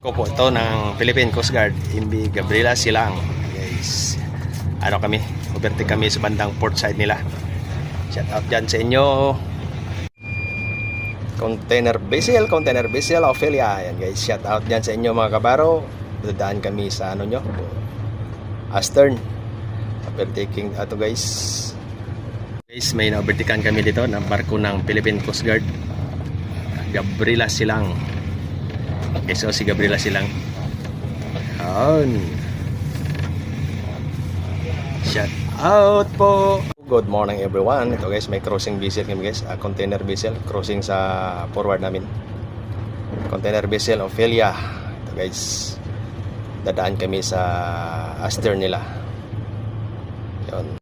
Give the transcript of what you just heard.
Ko po ito ng Philippine Coast Guard, MV Gabriela Silang. Guys, ano kami, overtake kami sa bandang port side nila. Shout out dyan sa inyo. Container vessel Ophelia. Ayan guys, shout out dyan sa inyo mga kabaro. Dadaan kami sa ano nyo, Astern. Overtaking ato guys. Guys, may na-overtakean kami dito ng barko ng Philippine Coast Guard, Gabriela Silang. Okay, so si Gabriela Silang. Shout out po. Good morning everyone. Ito guys, may crossing vessel kami guys, container vessel crossing sa forward namin. Container vessel Ophelia. Ito guys, dadaan kami sa Astern nila. Yun.